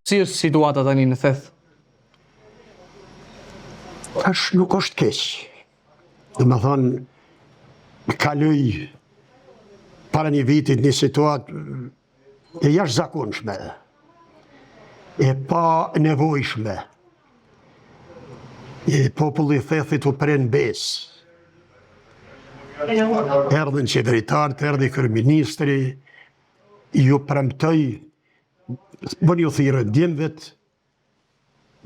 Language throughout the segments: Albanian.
Si është situata tani në Theth? Tash nuk është keq. Dhe më thonë, kaloj para një vitit një situatë e jashtëzakonshme, e pa nevojshme. Populli i Thethit u pren besë. Erdhën qeveritarët, erdhi kryeministri, ju premtoj, bën ju thirrë djemvet,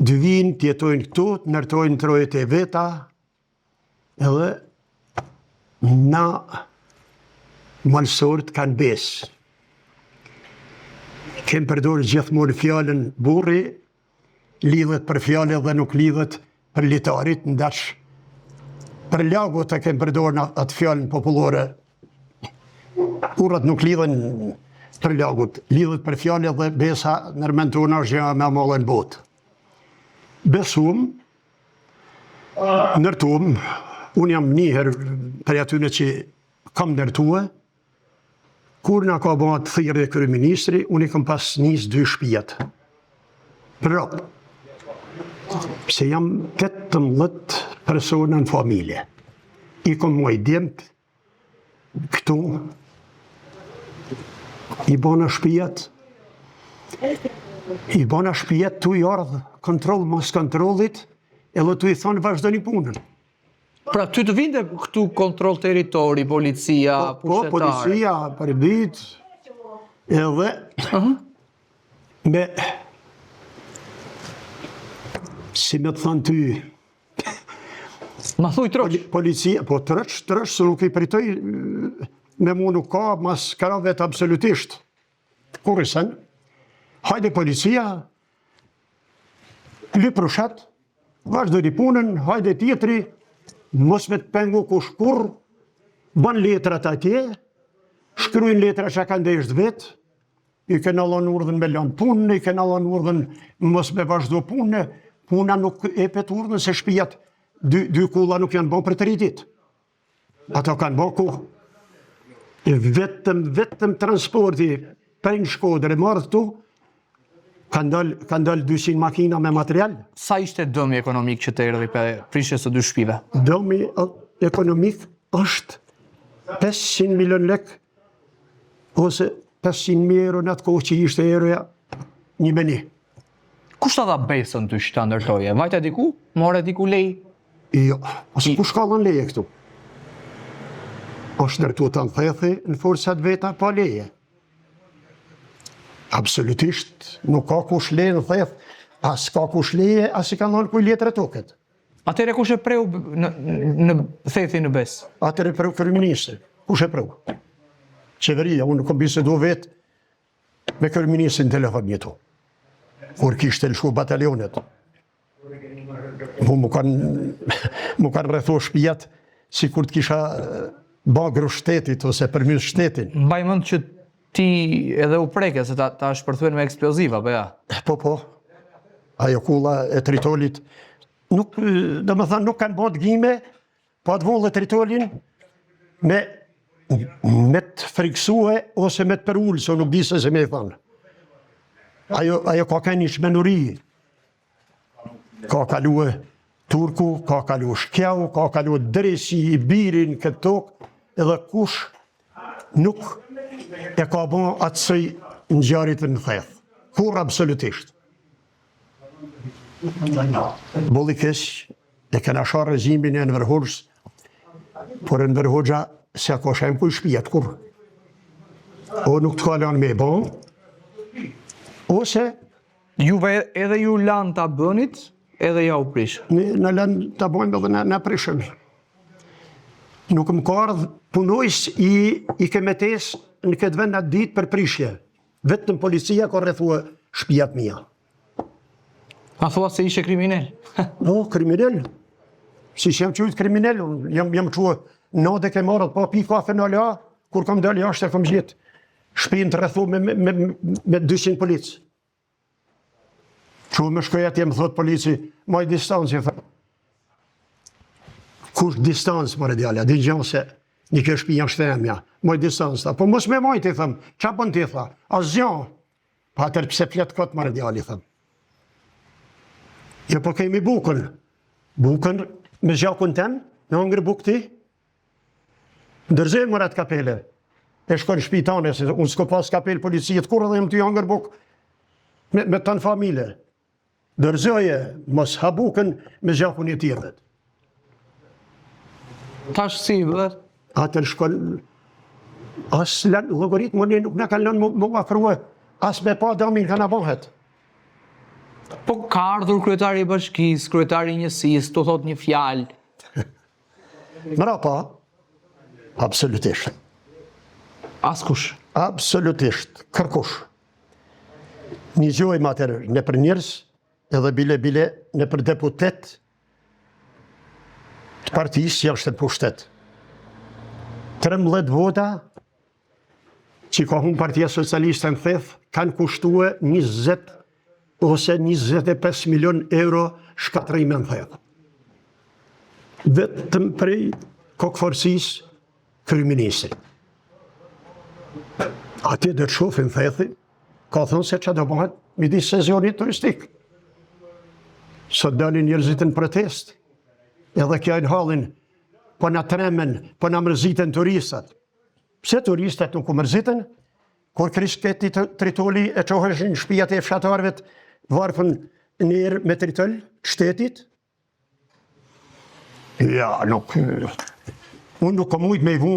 të vinë, të jetojnë këtu, të ndërtojnë trojet e veta, edhe na malsorët kanë besë. Kem përdorë gjithmonë fjalën burri, lidhet për fjalë dhe nuk lidhet për litarit, ndash për lagut e kem përdorë atë fjalën popullore. Burrat nuk lidhen për lagut, lidhet për fjalë dhe besa nërmend tona është gjëja më e madhe në botë. Besum, ndërtuam, unë jam njëherë për atyre që kam ndërtue, kur nga ka bëhat thirrje kryeministri, unë i kam pas nis 2 shtëpiat. Prap, se jam 18 persona në familje. I kom muaj djemt, këtu, i bona shtëpiat, tu i ardhë kontrol mos kontrollit, edhe tu i thonë vazhdoni punën. Pra, ty të vinte këtu kontrol territori, policia, pushtetarë? Po, policia, përbit, edhe me, si me të thonë ty, ma thuj troq? Policia, po troq, se nuk i pritoj, me mu nuk ka, mas karavet absolutisht. Kurisen, hajde policia, lyp rushat, vazhdoni punën, hajde tjetri, mos me të pengu kush kur, ban letrat atje, shkrujnë letra që ka ndesht vetë, i kena lanë urdhën me lanë punën, i kena lanë urdhën mos me vazhdo punë, puna nuk e pet urdhën se shpijat, 2 kulla nuk janë bon për 3 ditë. Ato kanë bon ku. Vetëm transporti për në Shkodër e marrë tu, kanë dalë 200 makina me material. Sa ishte dëmi ekonomik që të erdhi për prishjes së 2 shtëpive? Dëmi ekonomik është 500 milion lek, ose 500.000 euro në atë kohë që ishte euroja 1 Kush ta dha besën ty që ta ndërtoje? Vajte diku? More diku lej? Jo, ose ku shkallën leje këtu? është ndërtu të në Thethi në forësat veta pa leje. Absolutisht, nuk ka kush leje në Theth, as ka kush leje, as i ka nënë kuj letër e toket. Atere kush e preu në Thethi në Bes? Atere preu kryeministri, kush e preu? Qeveria, unë kom bisedu vetë me kryeministrin në telefon njëtu, kur kishte lëshku batalionet. Mu kanë rretho shpijat si kur të kisha bagru shtetit ose përmys shtetin. Mbaj mend që ti edhe u preke se ta shpërthuen me eksploziva, bëja? Po. Ajo kulla e tritolit, nuk kanë bot gjime, po atë vollë e tritolin me të friksue ose me të përullë, so nuk dise se me i thanë. Ajo ka ka një shmenuri. Ka kalu e Turku, ka kalu Shkjau, ka kalu Dresi, i Birin, këtë tokë, edhe kush nuk e ka bon atësëj në gjarit në Theth. Kur absolutisht. Bolli kesh, e kena sha rezimin e Enver Hoxhës, por Enver Hoxha se ka shem kuj shpijet, kur. O nuk të kalan me bon, ose Juve edhe ju lanë ta bënit, edhe ja u prishë? Në lanë ta bëjmë edhe në prishëm. Nuk më ka ardhë punojës i kemetes në këtë vend atë ditë për prishje. Vetëm policia ka rrethua shpijat mija. A thua se ishe kriminel? No, kriminel. Si që jam qujtë kriminel, jam qua nade ke marrët, pa pi kafe në ala, kur kam dalë jashtë e kam gjithë shpinë të rrethu me 200 policë. Që me shkojat jem thot polici, maj distancë, e thë. Kush distancë, mërë djallja, di gjanë se një kjo shpi janë shtemja, maj distancë, po mos me majtë, i thëmë, qa pën ti, thë, as gjanë, pa atër pse fletë këtë, mërë djallja, i thëmë. Jo, po kemi bukën. Bukën me zjakun tem, në hëngër bukë ti. Ndërzej më ratë kapele. E shkon shpitane, se unë s'ko pas kapel policijet, kur edhe jam të hëngër bukë me të në familje. Ndërzeje, mos ha bukën me zjakun e tjerët. Tash si, vëllet? Atër shkon, as logaritmë nuk në kanë lënë më afrua, as me pa damin kanë abohet. Po ka ardhur kryetari i bashkisë, kryetari i njësisë, të thot një fjalë. Mrapa, absolutisht. Askush. Absolutisht, kërkush. Një gjojmë atër në për njërës, edhe bile në për deputet të partisë që është të pushtet. 13 vota që ka hunë Partia Socialiste në theth, kanë kushtue 20 ose 25 milion euro shkatrime në theth. Vetëm prej kokëforësis kryeministrit. Ati dhe të shofin thethi, ka thonë se që do bëhet midis sezonit turistik. Sot dalin njerëzit në protest, edhe kjajnë halin, po në tremen, po në mërzitën turistat. Pse turistat nuk u mërzitën? Kur krisketi tritoli e qoheshin shpijat e fshatarëve varfën njerë me tritol shtetit? Ja, nuk... Unë nuk kom ujtë me i vu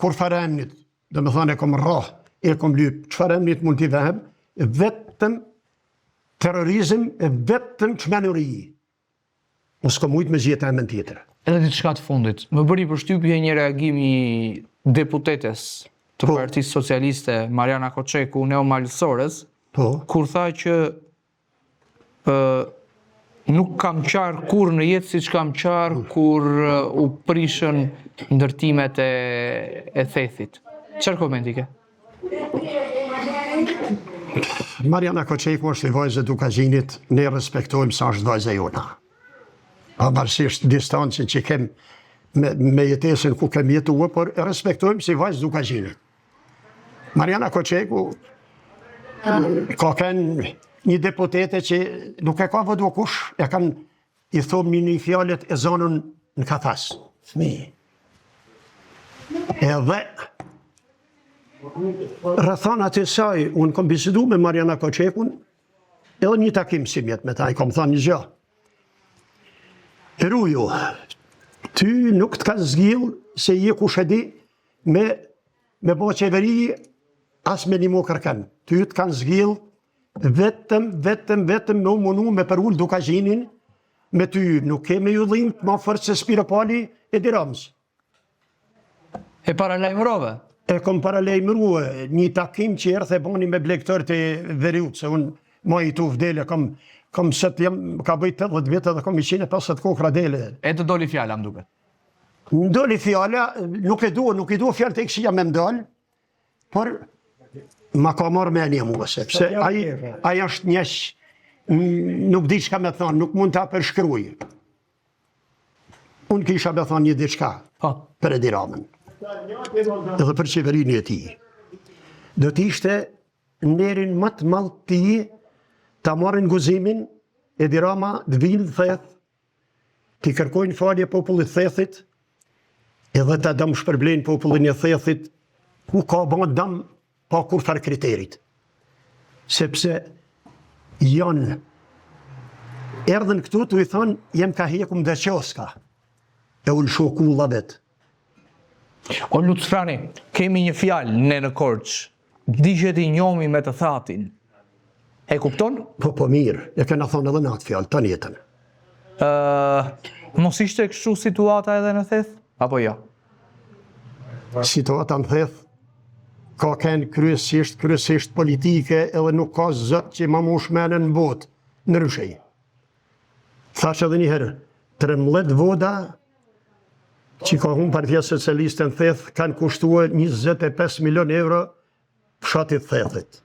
kur faremnit, dhe me thane e kom rrah, e kom lyp, që faremnit mund t'i vehem, vetëm terrorizm e vetëm qmenuri. Mos kom ujtë me zjetë emën tjetër. Edhe diçka të fundit, më bëri përshtypje një reagimi deputetes të Partisë Socialiste, Mariana Koçeku, neomalësores, kur tha që nuk kam qarë kur në jetë si që kam qarë kur u prishën ndërtimet e thethit. Qërë komenti ke? Mariana Koçeku është i vajzë Dukazhinit, ne respektojmë sa është vajzë e jona. Pavarësisht distancën që kem me jetesën ku kem jetua, por respektojmë si vajzë Dukazhinit. Mariana Koçeku ka kënë një deputete që nuk e ka vëdu kush, e kanë i thomë një fjallet e zonën në kafas. Fmi. Edhe rrethonat e saj, unë kom bisedu me Mariana Koçekun, edhe një takim si mjetë me ta, i kom thënë një gjë. Eruju, ty nuk të ka zgjil se je kush e di me bo qeveri as me një mo kërken. Ty të kanë zgjil vetëm me umunu me përull Dukazhinin, me ty nuk keme ju dhimë të ma fërë se Spiropali e Dirams. E paralajmërove? E kom paralajmërue një takim që erë the boni me blektor të veriut, se unë ma i tu vdele, kom sëtë jam, ka bëjt 80 vete dhe kom 150 kokra dele. E të doli fjalla, më duket? Më doli fjalla, nuk i du fjallë të ekshia me më doli, por ma ka marrë me një mua, sepse aja është njësh, nuk di qka me thonë, nuk mund ta përshkruj. Unë kisha me thonë një diçka për Edi Ramën, edhe për qeverinë e ti. Do t'ishte nerin më të malë ti, ta marrin guzimin, Edi Rama të vinë theth, t'i kërkojnë falje popullit thethit, edhe ta dëmë shpërblejnë popullin e thethit, ku ka bënë dëmë pa kur farë kriterit. Sepse janë, erdhen këtu të i thonë, jem ka hekum dhe qoska, e unë shokulla vetë. O Lucfrani, kemi një fjalë në Korç, digjet i njomi me të thatin. E kupton? Po mirë, e kena thonë edhe në atë fjallë, të njetën. Mos ishte kështu situata edhe në theth? Apo jo? Situata në theth, ka kënë kryesisht politike, edhe nuk ka zëtë që ma mu shmenën në botë, në rëshej. Thash edhe njëherë, 13 voda që ka hunë Partia Socialiste në theth, kanë kushtuar 25 milion euro fshatit thethit.